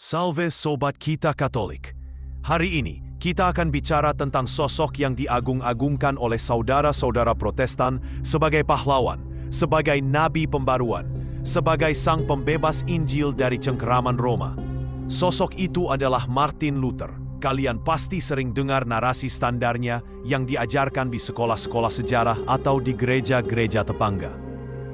Salve Sobat Kita Katolik. Hari ini, kita akan bicara tentang sosok yang diagung-agungkan oleh saudara-saudara Protestan sebagai pahlawan, sebagai nabi pembaruan, sebagai sang pembebas Injil dari cengkeraman Roma. Sosok itu adalah Martin Luther. Kalian pasti sering dengar narasi standarnya yang diajarkan di sekolah-sekolah sejarah atau di gereja-gereja tetangga.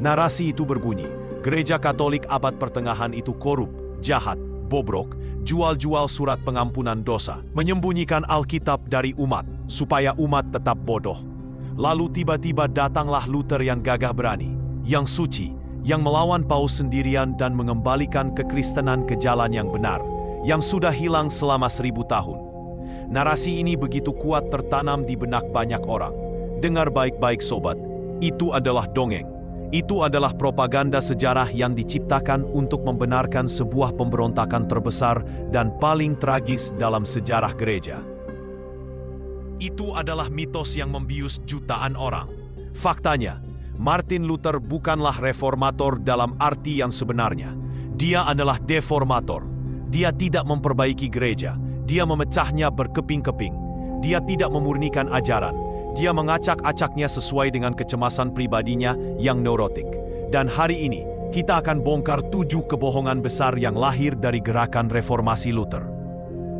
Narasi itu berbunyi, gereja Katolik abad pertengahan itu korup, jahat, bobrok, jual-jual surat pengampunan dosa, menyembunyikan Alkitab dari umat, supaya umat tetap bodoh. Lalu tiba-tiba datanglah Luther yang gagah berani, yang suci, yang melawan paus sendirian dan mengembalikan kekristenan ke jalan yang benar, yang sudah hilang selama 1000 tahun. Narasi ini begitu kuat tertanam di benak banyak orang. Dengar baik-baik sobat, itu adalah dongeng. Itu adalah propaganda sejarah yang diciptakan untuk membenarkan sebuah pemberontakan terbesar dan paling tragis dalam sejarah gereja. Itu adalah mitos yang membius jutaan orang. Faktanya, Martin Luther bukanlah reformator dalam arti yang sebenarnya. Dia adalah deformator. Dia tidak memperbaiki gereja. Dia memecahnya berkeping-keping. Dia tidak memurnikan ajaran. Dia mengacak-acaknya sesuai dengan kecemasan pribadinya yang neurotik. Dan hari ini, kita akan bongkar 7 kebohongan besar yang lahir dari gerakan reformasi Luther.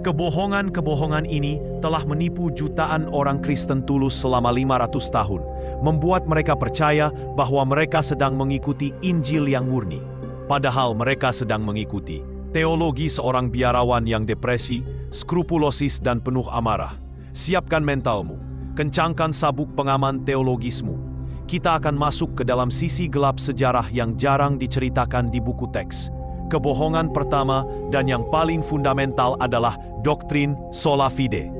Kebohongan-kebohongan ini telah menipu jutaan orang Kristen tulus selama 500 tahun, membuat mereka percaya bahwa mereka sedang mengikuti Injil yang murni. Padahal mereka sedang mengikuti teologi seorang biarawan yang depresi, skrupulosis dan penuh amarah. Siapkan mentalmu. Kencangkan sabuk pengaman teologismu. Kita akan masuk ke dalam sisi gelap sejarah yang jarang diceritakan di buku teks. Kebohongan pertama dan yang paling fundamental adalah doktrin sola fide.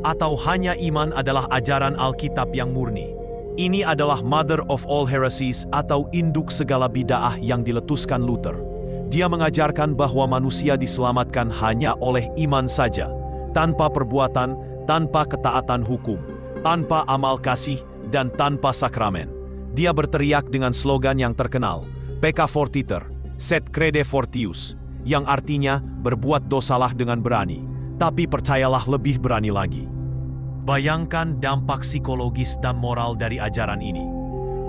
Atau hanya iman adalah ajaran Alkitab yang murni. Ini adalah mother of all heresies atau induk segala bid'ah yang diletuskan Luther. Dia mengajarkan bahwa manusia diselamatkan hanya oleh iman saja, tanpa perbuatan, tanpa ketaatan hukum, tanpa amal kasih, dan tanpa sakramen. Dia berteriak dengan slogan yang terkenal, Pecca fortiter, sed crede fortius, yang artinya berbuat dosalah dengan berani, tapi percayalah lebih berani lagi. Bayangkan dampak psikologis dan moral dari ajaran ini.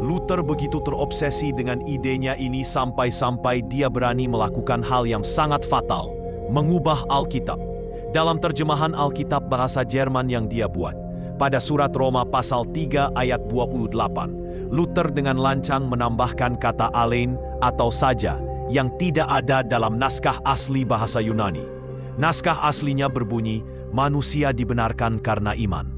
Luther begitu terobsesi dengan idenya ini sampai-sampai dia berani melakukan hal yang sangat fatal, mengubah Alkitab. Dalam terjemahan Alkitab bahasa Jerman yang dia buat, pada surat Roma pasal 3 ayat 28, Luther dengan lancang menambahkan kata allein atau saja yang tidak ada dalam naskah asli bahasa Yunani. Naskah aslinya berbunyi, manusia dibenarkan karena iman.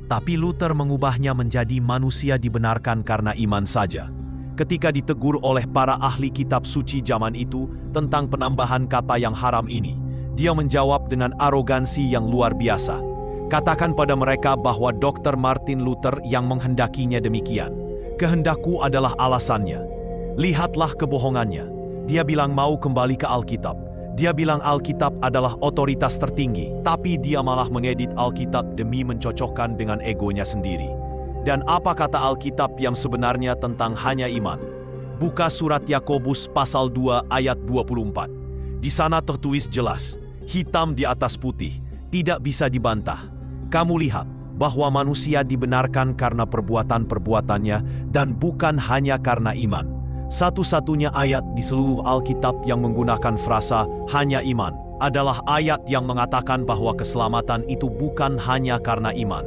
Tapi Luther mengubahnya menjadi manusia dibenarkan karena iman saja. Ketika ditegur oleh para ahli kitab suci zaman itu tentang penambahan kata yang haram ini, dia menjawab dengan arogansi yang luar biasa. Katakan pada mereka bahwa Dr. Martin Luther yang menghendakinya demikian. Kehendakku adalah alasannya. Lihatlah kebohongannya. Dia bilang mau kembali ke Alkitab. Dia bilang Alkitab adalah otoritas tertinggi, tapi dia malah mengedit Alkitab demi mencocokkan dengan egonya sendiri. Dan apa kata Alkitab yang sebenarnya tentang hanya iman? Buka surat Yakobus pasal 2 ayat 24. Di sana tertulis jelas, hitam di atas putih, tidak bisa dibantah. Kamu lihat bahwa manusia dibenarkan karena perbuatan-perbuatannya dan bukan hanya karena iman. Satu-satunya ayat di seluruh Alkitab yang menggunakan frasa hanya iman adalah ayat yang mengatakan bahwa keselamatan itu bukan hanya karena iman.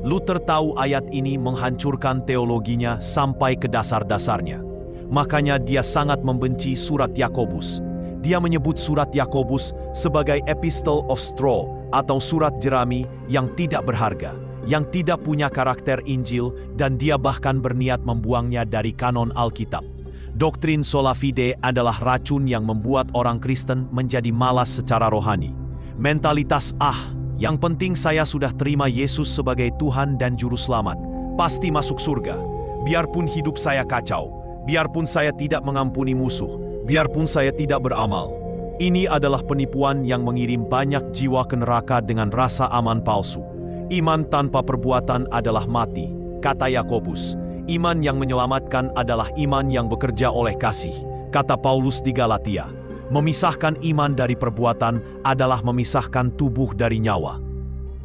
Luther tahu ayat ini menghancurkan teologinya sampai ke dasar-dasarnya. Makanya dia sangat membenci surat Yakobus. Dia menyebut surat Yakobus sebagai epistle of straw atau surat jerami yang tidak berharga, yang tidak punya karakter Injil, dan dia bahkan berniat membuangnya dari kanon Alkitab. Doktrin sola fide adalah racun yang membuat orang Kristen menjadi malas secara rohani. Mentalitas yang penting saya sudah terima Yesus sebagai Tuhan dan Juru Selamat, pasti masuk surga. Biarpun hidup saya kacau, biarpun saya tidak mengampuni musuh, biarpun saya tidak beramal. Ini adalah penipuan yang mengirim banyak jiwa ke neraka dengan rasa aman palsu. Iman tanpa perbuatan adalah mati, kata Yakobus. Iman yang menyelamatkan adalah iman yang bekerja oleh kasih, kata Paulus di Galatia. Memisahkan iman dari perbuatan adalah memisahkan tubuh dari nyawa.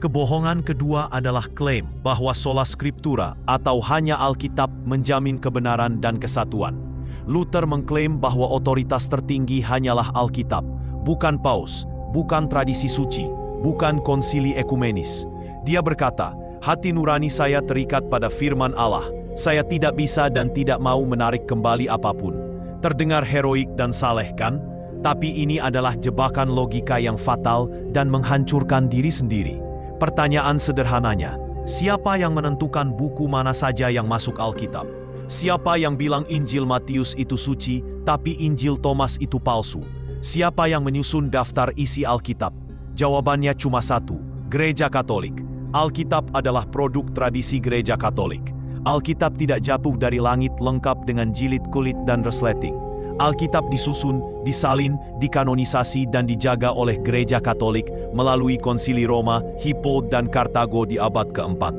Kebohongan kedua adalah klaim bahwa sola scriptura atau hanya Alkitab menjamin kebenaran dan kesatuan. Luther mengklaim bahwa otoritas tertinggi hanyalah Alkitab, bukan paus, bukan tradisi suci, bukan konsili ekumenis. Dia berkata, hati nurani saya terikat pada firman Allah. Saya tidak bisa dan tidak mau menarik kembali apapun. Terdengar heroik dan saleh kan? Tapi ini adalah jebakan logika yang fatal dan menghancurkan diri sendiri. Pertanyaan sederhananya, siapa yang menentukan buku mana saja yang masuk Alkitab? Siapa yang bilang Injil Matius itu suci, tapi Injil Thomas itu palsu? Siapa yang menyusun daftar isi Alkitab? Jawabannya cuma satu, Gereja Katolik. Alkitab adalah produk tradisi Gereja Katolik. Alkitab tidak jatuh dari langit lengkap dengan jilid kulit dan resleting. Alkitab disusun, disalin, dikanonisasi dan dijaga oleh Gereja Katolik melalui Konsili Roma, Hippo dan Kartago di abad keempat.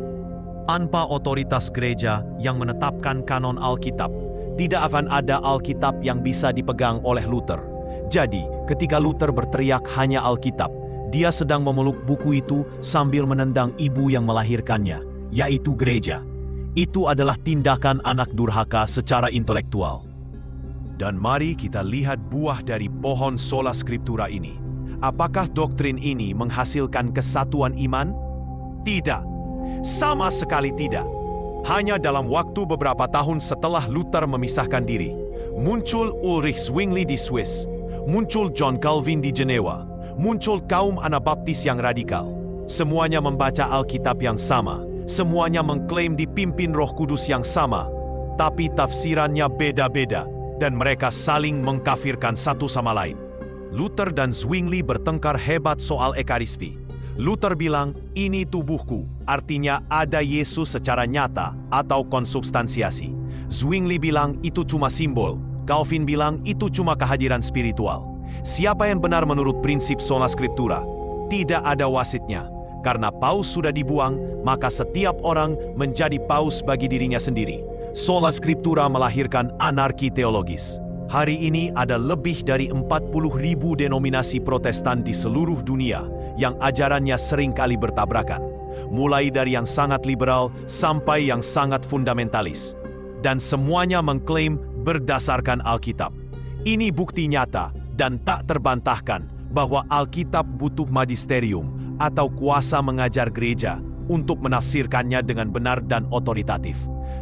Tanpa otoritas gereja yang menetapkan kanon Alkitab, tidak akan ada Alkitab yang bisa dipegang oleh Luther. Jadi, ketika Luther berteriak hanya Alkitab, dia sedang memeluk buku itu sambil menendang ibu yang melahirkannya, yaitu gereja. Itu adalah tindakan anak durhaka secara intelektual. Dan mari kita lihat buah dari pohon sola scriptura ini. Apakah doktrin ini menghasilkan kesatuan iman? Tidak. Sama sekali tidak. Hanya dalam waktu beberapa tahun setelah Luther memisahkan diri, muncul Ulrich Zwingli di Swiss, muncul John Calvin di Jenewa, muncul kaum Anabaptis yang radikal. Semuanya membaca Alkitab yang sama, semuanya mengklaim dipimpin Roh Kudus yang sama, tapi tafsirannya beda-beda. Dan mereka saling mengkafirkan satu sama lain. Luther dan Zwingli bertengkar hebat soal Ekaristi. Luther bilang, ini tubuhku, artinya ada Yesus secara nyata atau konsubstansiasi. Zwingli bilang, itu cuma simbol. Calvin bilang, itu cuma kehadiran spiritual. Siapa yang benar menurut prinsip sola scriptura? Tidak ada wasitnya. Karena paus sudah dibuang, maka setiap orang menjadi paus bagi dirinya sendiri. Sola scriptura melahirkan anarki teologis. Hari ini ada lebih dari 40.000 denominasi Protestan di seluruh dunia yang ajarannya seringkali bertabrakan, mulai dari yang sangat liberal sampai yang sangat fundamentalis. Dan semuanya mengklaim berdasarkan Alkitab. Ini bukti nyata dan tak terbantahkan bahwa Alkitab butuh magisterium atau kuasa mengajar gereja untuk menafsirkannya dengan benar dan otoritatif.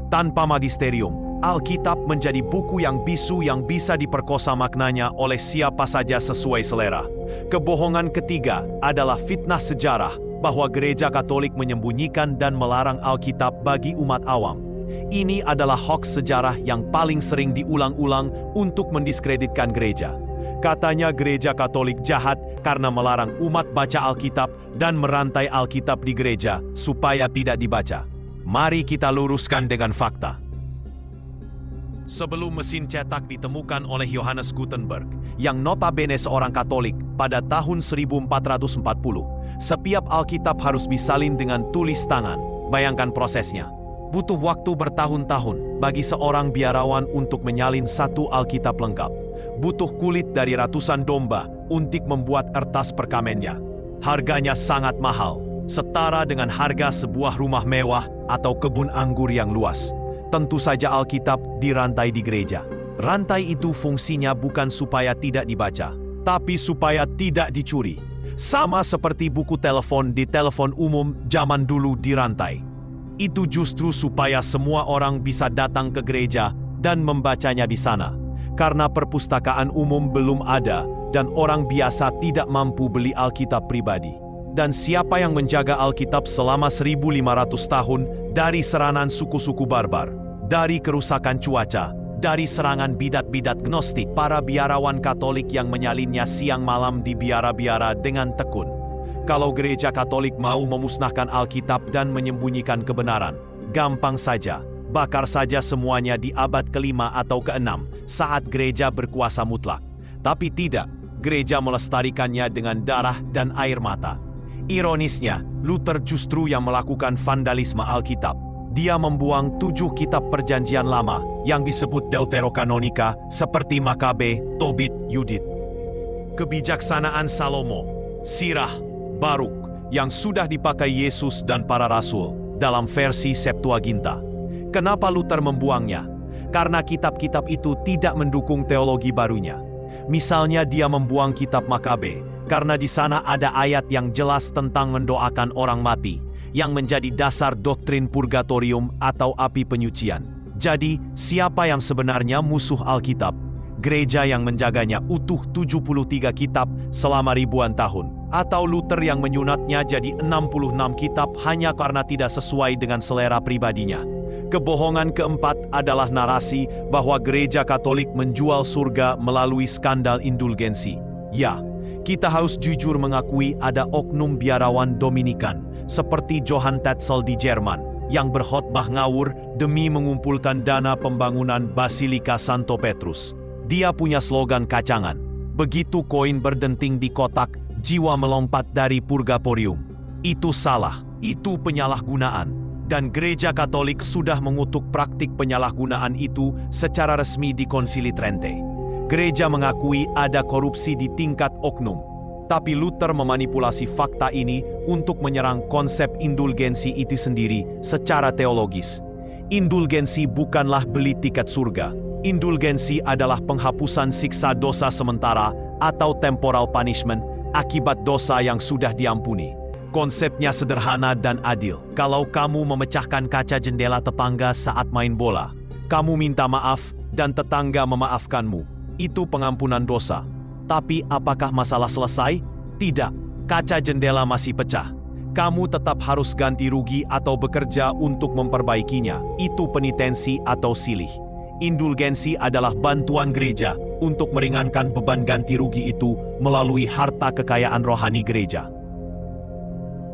Tanpa magisterium, Alkitab menjadi buku yang bisu yang bisa diperkosa maknanya oleh siapa saja sesuai selera. Kebohongan ketiga adalah fitnah sejarah bahwa Gereja Katolik menyembunyikan dan melarang Alkitab bagi umat awam. Ini adalah hoaks sejarah yang paling sering diulang-ulang untuk mendiskreditkan gereja. Katanya Gereja Katolik jahat karena melarang umat baca Alkitab dan merantai Alkitab di gereja supaya tidak dibaca. Mari kita luruskan dengan fakta. Sebelum mesin cetak ditemukan oleh Johannes Gutenberg, yang notabene seorang Katolik pada tahun 1440, setiap Alkitab harus disalin dengan tulis tangan. Bayangkan prosesnya. Butuh waktu bertahun-tahun bagi seorang biarawan untuk menyalin satu Alkitab lengkap. Butuh kulit dari ratusan domba untuk membuat kertas perkamennya. Harganya sangat mahal, setara dengan harga sebuah rumah mewah atau kebun anggur yang luas. Tentu saja Alkitab dirantai di gereja. Rantai itu fungsinya bukan supaya tidak dibaca, tapi supaya tidak dicuri. Sama seperti buku telepon di telepon umum zaman dulu dirantai. Itu justru supaya semua orang bisa datang ke gereja dan membacanya di sana. Karena perpustakaan umum belum ada dan orang biasa tidak mampu beli Alkitab pribadi. Dan siapa yang menjaga Alkitab selama 1500 tahun dari serangan suku-suku barbar, dari kerusakan cuaca, dari serangan bidat-bidat gnostik, para biarawan Katolik yang menyalinnya siang malam di biara-biara dengan tekun. Kalau Gereja Katolik mau memusnahkan Alkitab dan menyembunyikan kebenaran, gampang saja, bakar saja semuanya di abad ke-5 atau ke-6 saat gereja berkuasa mutlak. Tapi tidak, gereja melestarikannya dengan darah dan air mata. Ironisnya, Luther justru yang melakukan vandalisme Alkitab. Dia membuang 7 kitab perjanjian lama yang disebut Deuterokanonika seperti Makabe, Tobit, Yudit. kebijaksanaan Salomo, Sirah, Baruk yang sudah dipakai Yesus dan para rasul dalam versi Septuaginta. Kenapa Luther membuangnya? Karena kitab-kitab itu tidak mendukung teologi barunya. Misalnya dia membuang kitab Makabe karena di sana ada ayat yang jelas tentang mendoakan orang mati yang menjadi dasar doktrin purgatorium atau api penyucian. Jadi, siapa yang sebenarnya musuh Alkitab? Gereja yang menjaganya utuh 73 kitab selama ribuan tahun, atau Luther yang menyunatnya jadi 66 kitab hanya karena tidak sesuai dengan selera pribadinya. Kebohongan keempat adalah narasi bahwa gereja Katolik menjual surga melalui skandal indulgensi. Ya, kita harus jujur mengakui ada oknum biarawan Dominikan seperti Johann Tetzel di Jerman yang berkhotbah ngawur demi mengumpulkan dana pembangunan Basilika Santo Petrus. Dia punya slogan kacangan, begitu koin berdenting di kotak, jiwa melompat dari purgatorium. Itu salah, itu penyalahgunaan, dan gereja Katolik sudah mengutuk praktik penyalahgunaan itu secara resmi di Konsili Trente. Gereja mengakui ada korupsi di tingkat oknum, tapi Luther memanipulasi fakta ini untuk menyerang konsep indulgensi itu sendiri secara teologis. Indulgensi bukanlah beli tiket surga. Indulgensi adalah penghapusan siksa dosa sementara atau temporal punishment akibat dosa yang sudah diampuni. Konsepnya sederhana dan adil. Kalau kamu memecahkan kaca jendela tetangga saat main bola, kamu minta maaf dan tetangga memaafkanmu. Itu pengampunan dosa. Tapi apakah masalah selesai? Tidak, kaca jendela masih pecah. Kamu tetap harus ganti rugi atau bekerja untuk memperbaikinya. Itu penitensi atau silih. Indulgensi adalah bantuan gereja untuk meringankan beban ganti rugi itu melalui harta kekayaan rohani gereja.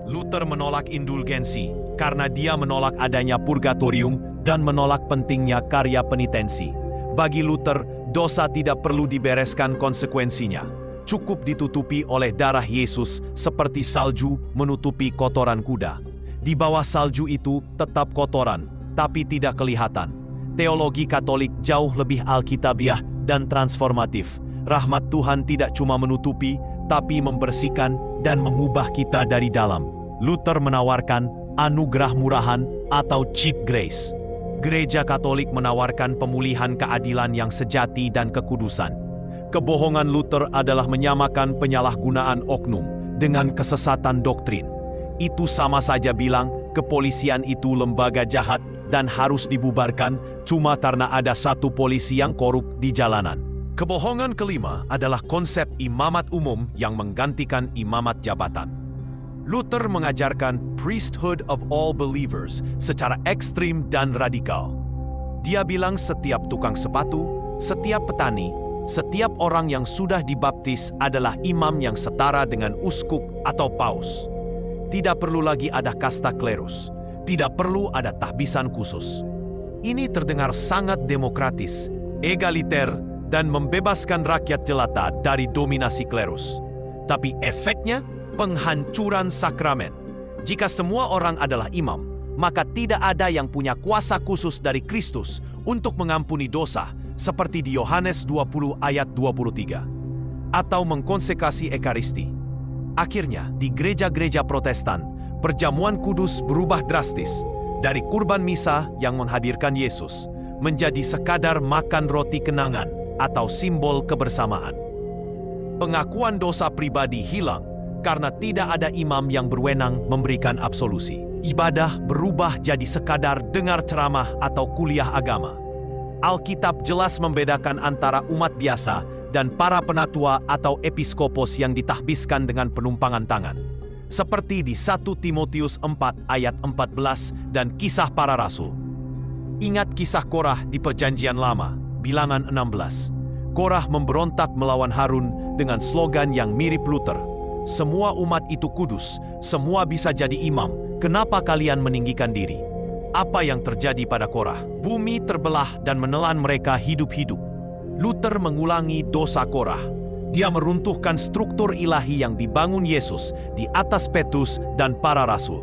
Luther menolak indulgensi karena dia menolak adanya purgatorium dan menolak pentingnya karya penitensi. Bagi Luther, dosa tidak perlu dibereskan konsekuensinya. Cukup ditutupi oleh darah Yesus seperti salju menutupi kotoran kuda. Di bawah salju itu tetap kotoran, tapi tidak kelihatan. Teologi Katolik jauh lebih alkitabiah dan transformatif. Rahmat Tuhan tidak cuma menutupi, tapi membersihkan dan mengubah kita dari dalam. Luther menawarkan anugerah murahan atau cheap grace. Gereja Katolik menawarkan pemulihan keadilan yang sejati dan kekudusan. Kebohongan Luther adalah menyamakan penyalahgunaan oknum dengan kesesatan doktrin. Itu sama saja bilang kepolisian itu lembaga jahat dan harus dibubarkan cuma karena ada satu polisi yang korup di jalanan. Kebohongan kelima adalah konsep imamat umum yang menggantikan imamat jabatan. Luther mengajarkan priesthood of all believers secara ekstrim dan radikal. Dia bilang setiap tukang sepatu, setiap petani, setiap orang yang sudah dibaptis adalah imam yang setara dengan uskup atau paus. Tidak perlu lagi ada kasta klerus. Tidak perlu ada tahbisan khusus. Ini terdengar sangat demokratis, egaliter, dan membebaskan rakyat jelata dari dominasi klerus. Tapi efeknya penghancuran sakramen. Jika semua orang adalah imam, maka tidak ada yang punya kuasa khusus dari Kristus untuk mengampuni dosa, seperti di Yohanes 20 ayat 23. Atau mengkonsekrasi Ekaristi. Akhirnya, di gereja-gereja Protestan, perjamuan kudus berubah drastis dari kurban misa yang menghadirkan Yesus menjadi sekadar makan roti kenangan atau simbol kebersamaan. Pengakuan dosa pribadi hilang karena tidak ada imam yang berwenang memberikan absolusi. Ibadah berubah jadi sekadar dengar ceramah atau kuliah agama. Alkitab jelas membedakan antara umat biasa dan para penatua atau episkopos yang ditahbiskan dengan penumpangan tangan. Seperti di 1 Timotius 4 ayat 14 dan Kisah Para Rasul. Ingat kisah Korah di Perjanjian Lama, Bilangan 16. Korah memberontak melawan Harun dengan slogan yang mirip Luther. Semua umat itu kudus, semua bisa jadi imam. Kenapa kalian meninggikan diri? Apa yang terjadi pada Korah? Bumi terbelah dan menelan mereka hidup-hidup. Luther mengulangi dosa Korah. Dia meruntuhkan struktur ilahi yang dibangun Yesus di atas Petrus dan para rasul,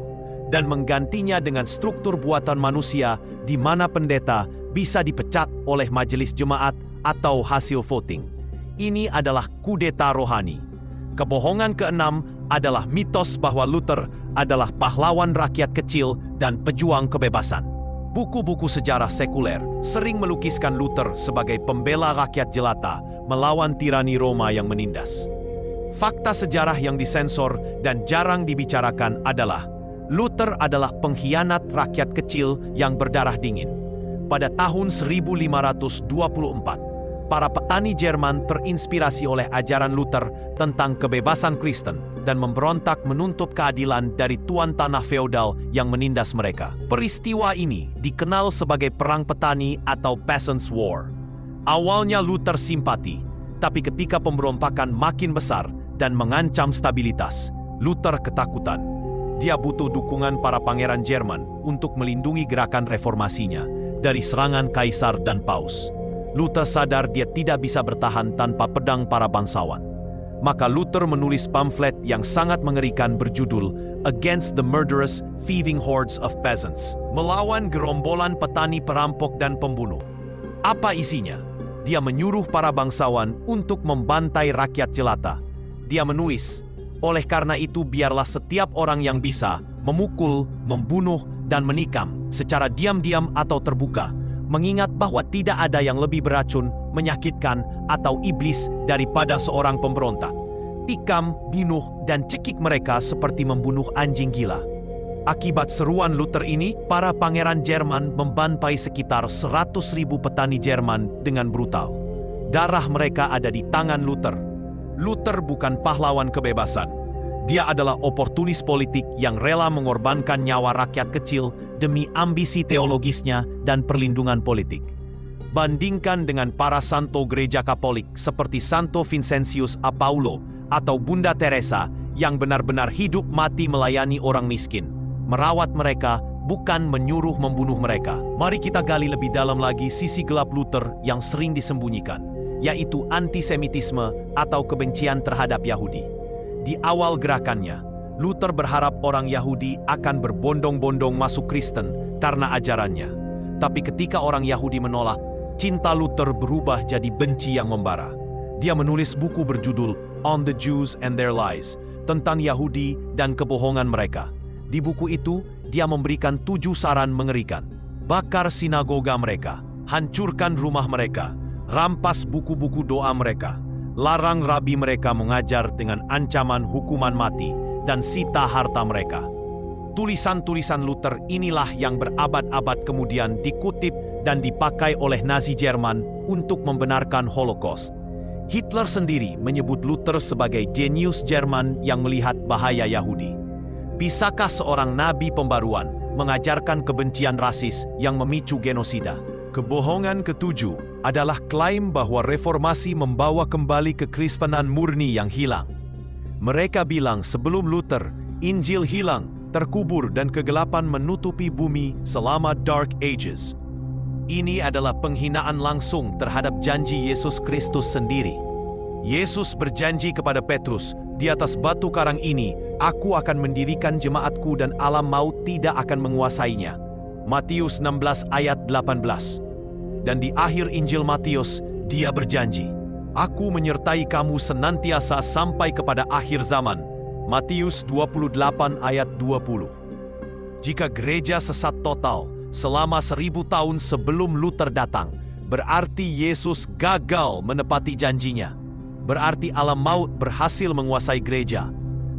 dan menggantinya dengan struktur buatan manusia di mana pendeta bisa dipecat oleh majelis jemaat atau hasil voting. Ini adalah kudeta rohani. Kebohongan keenam adalah mitos bahwa Luther adalah pahlawan rakyat kecil dan pejuang kebebasan. Buku-buku sejarah sekuler sering melukiskan Luther sebagai pembela rakyat jelata melawan tirani Roma yang menindas. Fakta sejarah yang disensor dan jarang dibicarakan adalah Luther adalah pengkhianat rakyat kecil yang berdarah dingin. Pada tahun 1524, para petani Jerman terinspirasi oleh ajaran Luther tentang kebebasan Kristen dan memberontak menuntut keadilan dari tuan tanah feodal yang menindas mereka. Peristiwa ini dikenal sebagai Perang Petani atau Peasants' War. Awalnya Luther simpati, tapi ketika pemberontakan makin besar dan mengancam stabilitas, Luther ketakutan. Dia butuh dukungan para pangeran Jerman untuk melindungi gerakan reformasinya dari serangan kaisar dan paus. Luther sadar dia tidak bisa bertahan tanpa pedang para bangsawan. Maka Luther menulis pamflet yang sangat mengerikan berjudul Against the Murderous, Thieving Hordes of Peasants, melawan gerombolan petani perampok dan pembunuh. Apa isinya? Dia menyuruh para bangsawan untuk membantai rakyat jelata. Dia menulis, oleh karena itu biarlah setiap orang yang bisa memukul, membunuh, dan menikam secara diam-diam atau terbuka, mengingat bahwa tidak ada yang lebih beracun, menyakitkan, atau iblis daripada seorang pemberontak. Tikam, bunuh, dan cekik mereka seperti membunuh anjing gila. Akibat seruan Luther ini, para pangeran Jerman membantai sekitar 100.000 petani Jerman dengan brutal. Darah mereka ada di tangan Luther. Luther bukan pahlawan kebebasan. Dia adalah oportunis politik yang rela mengorbankan nyawa rakyat kecil demi ambisi teologisnya dan perlindungan politik. Bandingkan dengan para santo gereja Katolik seperti Santo Vincentius a Paulo atau Bunda Teresa yang benar-benar hidup mati melayani orang miskin, merawat mereka, bukan menyuruh membunuh mereka. Mari kita gali lebih dalam lagi sisi gelap Luther yang sering disembunyikan, yaitu antisemitisme atau kebencian terhadap Yahudi. Di awal gerakannya, Luther berharap orang Yahudi akan berbondong-bondong masuk Kristen karena ajarannya. Tapi ketika orang Yahudi menolak, cinta Luther berubah jadi benci yang membara. Dia menulis buku berjudul On the Jews and Their Lies, tentang Yahudi dan kebohongan mereka. Di buku itu, dia memberikan 7 saran mengerikan. Bakar sinagoga mereka, hancurkan rumah mereka, rampas buku-buku doa mereka, larang rabi mereka mengajar dengan ancaman hukuman mati, dan sita harta mereka. Tulisan-tulisan Luther inilah yang berabad-abad kemudian dikutip dan dipakai oleh Nazi Jerman untuk membenarkan Holocaust. Hitler sendiri menyebut Luther sebagai jenius Jerman yang melihat bahaya Yahudi. Bisakah seorang nabi pembaruan mengajarkan kebencian rasis yang memicu genosida? Kebohongan ketujuh adalah klaim bahwa reformasi membawa kembali kekristenan murni yang hilang. Mereka bilang sebelum Luther, Injil hilang, terkubur dan kegelapan menutupi bumi selama Dark Ages. Ini adalah penghinaan langsung terhadap janji Yesus Kristus sendiri. Yesus berjanji kepada Petrus, di atas batu karang ini, aku akan mendirikan jemaatku dan alam maut tidak akan menguasainya. Matius 16 ayat 18. Dan di akhir Injil Matius, dia berjanji, aku menyertai kamu senantiasa sampai kepada akhir zaman. Matius 28 ayat 20. Jika gereja sesat total selama 1000 tahun sebelum Luther datang, berarti Yesus gagal menepati janjinya. Berarti alam maut berhasil menguasai gereja.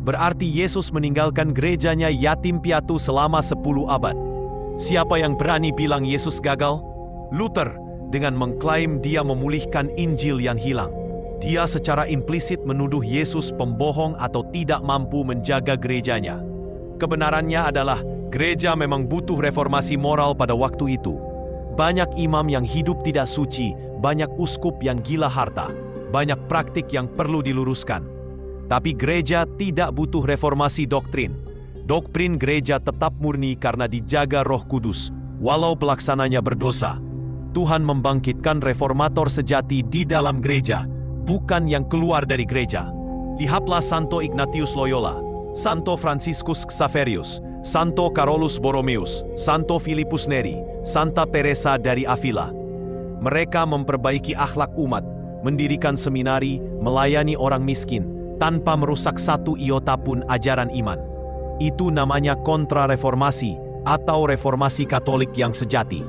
Berarti Yesus meninggalkan gerejanya yatim piatu selama 10 abad. Siapa yang berani bilang Yesus gagal? Luther, dengan mengklaim dia memulihkan Injil yang hilang. Dia secara implisit menuduh Yesus pembohong atau tidak mampu menjaga gerejanya. Kebenarannya adalah gereja memang butuh reformasi moral pada waktu itu. Banyak imam yang hidup tidak suci, banyak uskup yang gila harta, banyak praktik yang perlu diluruskan. Tapi gereja tidak butuh reformasi doktrin. Doktrin gereja tetap murni karena dijaga Roh Kudus, walau pelaksananya berdosa. Tuhan membangkitkan reformator sejati di dalam gereja, bukan yang keluar dari gereja. Lihatlah Santo Ignatius Loyola, Santo Franciscus Xaverius, Santo Carolus Borromeus, Santo Philippus Neri, Santa Teresa dari Avila. Mereka memperbaiki akhlak umat, mendirikan seminari, melayani orang miskin, tanpa merusak satu iota pun ajaran iman. Itu namanya kontra-reformasi atau reformasi Katolik yang sejati.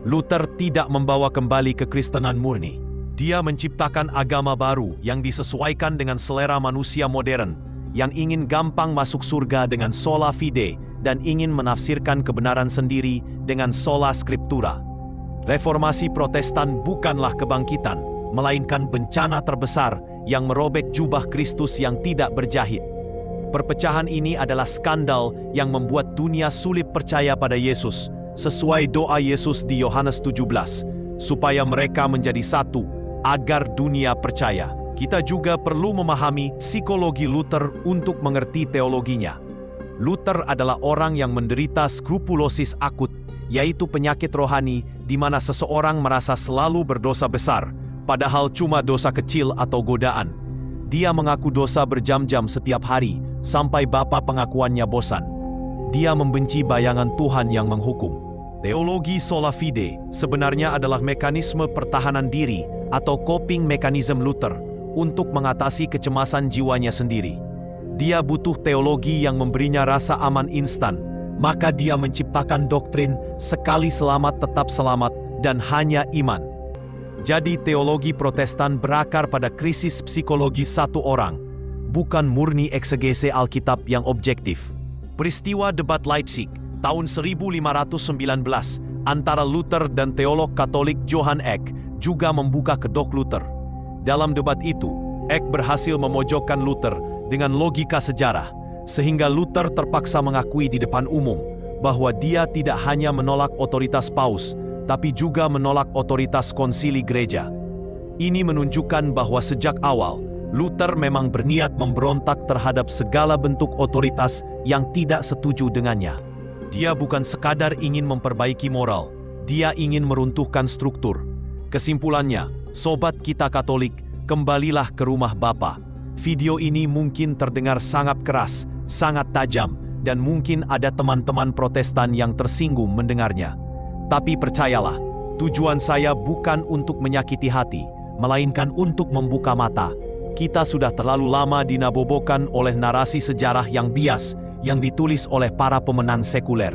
Luther tidak membawa kembali kekristenan murni. Dia menciptakan agama baru yang disesuaikan dengan selera manusia modern, yang ingin gampang masuk surga dengan sola fide dan ingin menafsirkan kebenaran sendiri dengan sola scriptura. Reformasi Protestan bukanlah kebangkitan, melainkan bencana terbesar yang merobek jubah Kristus yang tidak berjahit. Perpecahan ini adalah skandal yang membuat dunia sulit percaya pada Yesus, sesuai doa Yesus di Yohanes 17, supaya mereka menjadi satu, agar dunia percaya. Kita juga perlu memahami psikologi Luther untuk mengerti teologinya. Luther adalah orang yang menderita skrupulosis akut, yaitu penyakit rohani di mana seseorang merasa selalu berdosa besar, padahal cuma dosa kecil atau godaan. Dia mengaku dosa berjam-jam setiap hari, sampai bapa pengakuannya bosan. Dia membenci bayangan Tuhan yang menghukum. Teologi sola fide sebenarnya adalah mekanisme pertahanan diri atau coping mechanism Luther untuk mengatasi kecemasan jiwanya sendiri. Dia butuh teologi yang memberinya rasa aman instan, maka dia menciptakan doktrin sekali selamat tetap selamat dan hanya iman. Jadi teologi Protestan berakar pada krisis psikologi satu orang, bukan murni eksegese Alkitab yang objektif. Peristiwa debat Leipzig tahun 1519 antara Luther dan teolog Katolik Johann Eck juga membuka kedok Luther. Dalam debat itu, Eck berhasil memojokkan Luther dengan logika sejarah, sehingga Luther terpaksa mengakui di depan umum bahwa dia tidak hanya menolak otoritas paus, tapi juga menolak otoritas konsili gereja. Ini menunjukkan bahwa sejak awal, Luther memang berniat memberontak terhadap segala bentuk otoritas yang tidak setuju dengannya. Dia bukan sekadar ingin memperbaiki moral, dia ingin meruntuhkan struktur. Kesimpulannya, sobat kita Katolik, kembalilah ke rumah Bapa. Video ini mungkin terdengar sangat keras, sangat tajam, dan mungkin ada teman-teman Protestan yang tersinggung mendengarnya. Tapi percayalah, tujuan saya bukan untuk menyakiti hati, melainkan untuk membuka mata. Kita sudah terlalu lama dinabobokan oleh narasi sejarah yang bias yang ditulis oleh para pemenang sekuler.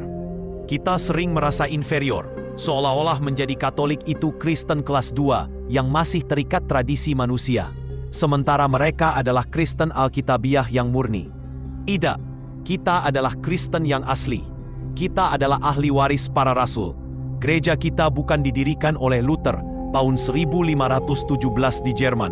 Kita sering merasa inferior, seolah-olah menjadi Katolik itu Kristen kelas 2 yang masih terikat tradisi manusia, sementara mereka adalah Kristen Alkitabiah yang murni. Tidak, kita adalah Kristen yang asli. Kita adalah ahli waris para rasul. Gereja kita bukan didirikan oleh Luther tahun 1517 di Jerman,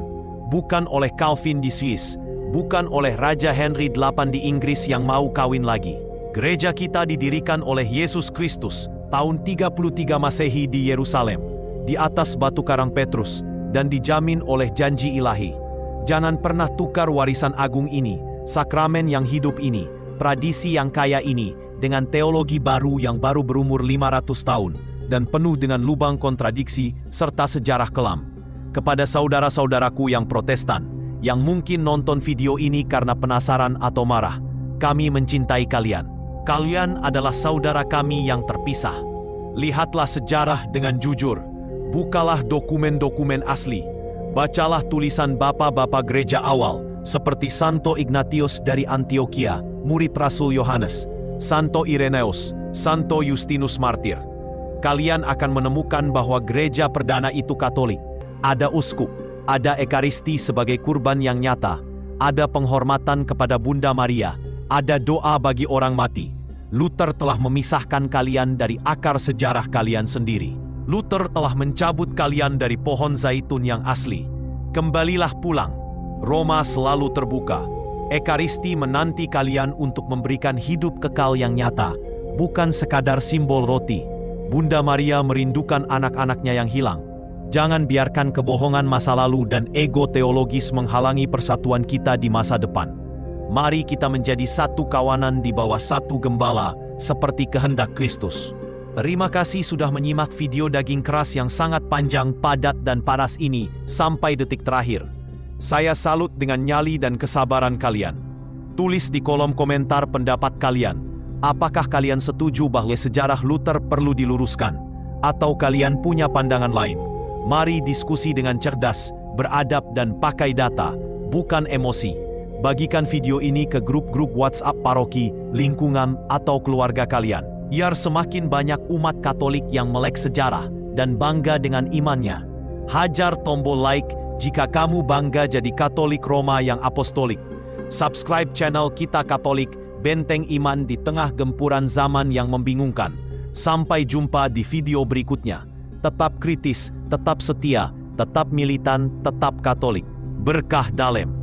bukan oleh Calvin di Swiss, bukan oleh Raja Henry VIII di Inggris yang mau kawin lagi. Gereja kita didirikan oleh Yesus Kristus tahun 33 Masehi di Yerusalem, di atas batu karang Petrus, dan dijamin oleh janji ilahi. Jangan pernah tukar warisan agung ini, sakramen yang hidup ini, tradisi yang kaya ini, dengan teologi baru yang baru berumur 500 tahun, dan penuh dengan lubang kontradiksi serta sejarah kelam. Kepada saudara-saudaraku yang Protestan, yang mungkin nonton video ini karena penasaran atau marah, kami mencintai kalian. Kalian adalah saudara kami yang terpisah. Lihatlah sejarah dengan jujur. Bukalah dokumen-dokumen asli. Bacalah tulisan bapa-bapa gereja awal, seperti Santo Ignatius dari Antioquia, murid Rasul Yohanes, Santo Irenaeus, Santo Justinus Martir. Kalian akan menemukan bahwa gereja perdana itu Katolik. Ada uskup, ada ekaristi sebagai kurban yang nyata, ada penghormatan kepada Bunda Maria, ada doa bagi orang mati. Luther telah memisahkan kalian dari akar sejarah kalian sendiri. Luther telah mencabut kalian dari pohon zaitun yang asli. Kembalilah pulang. Roma selalu terbuka. Ekaristi menanti kalian untuk memberikan hidup kekal yang nyata, bukan sekadar simbol roti. Bunda Maria merindukan anak-anaknya yang hilang. Jangan biarkan kebohongan masa lalu dan ego teologis menghalangi persatuan kita di masa depan. Mari kita menjadi satu kawanan di bawah satu gembala, seperti kehendak Kristus. Terima kasih sudah menyimak video daging keras yang sangat panjang, padat, dan panas ini sampai detik terakhir. Saya salut dengan nyali dan kesabaran kalian. Tulis di kolom komentar pendapat kalian. Apakah kalian setuju bahwa sejarah Luther perlu diluruskan? Atau kalian punya pandangan lain? Mari diskusi dengan cerdas, beradab dan pakai data, bukan emosi. Bagikan video ini ke grup-grup WhatsApp paroki, lingkungan, atau keluarga kalian. Biar semakin banyak umat Katolik yang melek sejarah dan bangga dengan imannya. Hajar tombol like jika kamu bangga jadi Katolik Roma yang apostolik. Subscribe channel Kita Katolik, benteng iman di tengah gempuran zaman yang membingungkan. Sampai jumpa di video berikutnya. Tetap kritis, tetap setia, tetap militan, tetap Katolik. Berkah Dalam.